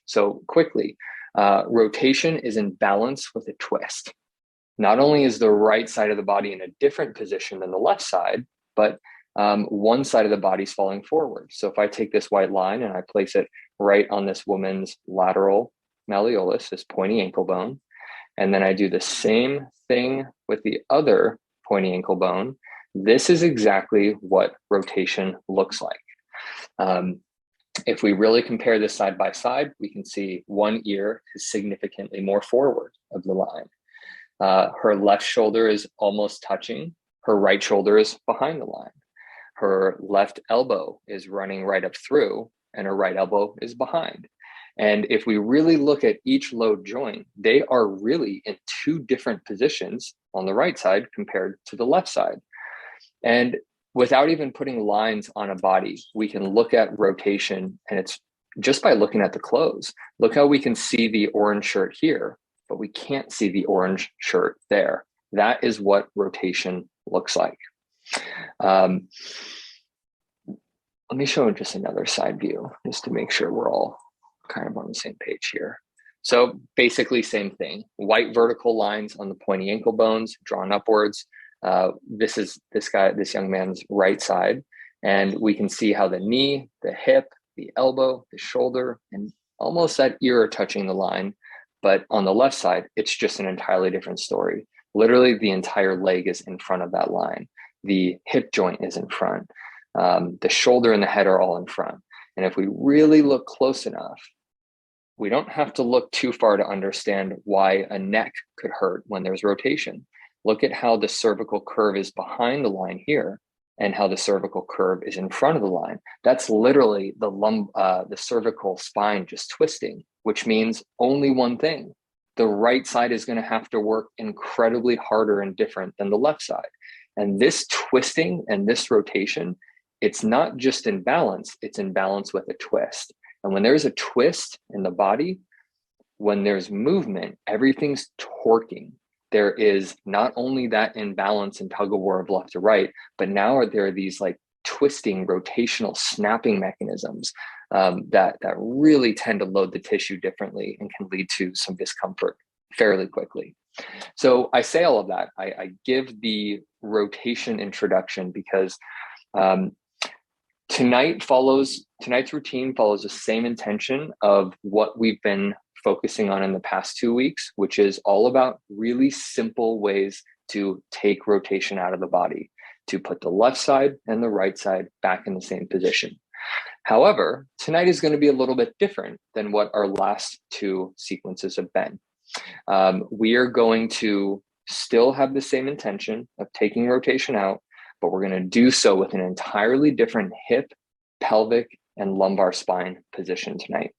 So quickly, rotation is in balance with a twist. Not only is the right side of the body in a different position than the left side, but one side of the body is falling forward. So if I take this white line and I place it right on this woman's lateral malleolus, this pointy ankle bone, and then I do the same thing with the other pointy ankle bone, this is exactly what rotation looks like. If we really compare this side by side, we can see one ear is significantly more forward of the line. Her left shoulder is almost touching. Her right shoulder is behind the line. Her left elbow is running right up through, and her right elbow is behind. And if we really look at each load joint, they are really in two different positions on the right side compared to the left side. And without even putting lines on a body, we can look at rotation, and it's just by looking at the clothes. Look how we can see the orange shirt here, but we can't see the orange shirt there. That is what rotation looks like. Let me show just another side view just to make sure we're all kind of on the same page here. So basically same thing, white vertical lines on the pointy ankle bones drawn upwards. This is this young man's right side. And we can see how the knee, the hip, the elbow, the shoulder, and almost that ear are touching the line. But on the left side, it's just an entirely different story. Literally the entire leg is in front of that line. The hip joint is in front. The shoulder and the head are all in front. And if we really look close enough, we don't have to look too far to understand why a neck could hurt when there's rotation. Look at how the cervical curve is behind the line here and how the cervical curve is in front of the line. That's literally the cervical spine just twisting, which means only one thing. The right side is going to have to work incredibly harder and different than the left side. And this twisting and this rotation, it's not just in balance, it's in balance with a twist. And when there's a twist in the body, when there's movement, everything's torquing. There is not only that imbalance and tug of war of left to right, but now there are these like twisting, rotational, snapping mechanisms that really tend to load the tissue differently and can lead to some discomfort fairly quickly. So I say all of that. I give the rotation introduction because tonight's routine follows the same intention of what we've been focusing on in the past 2 weeks, which is all about really simple ways to take rotation out of the body, to put the left side and the right side back in the same position. However, tonight is going to be a little bit different than what our last two sequences have been. We are going to still have the same intention of taking rotation out, but we're going to do so with an entirely different hip, pelvic, and lumbar spine position tonight.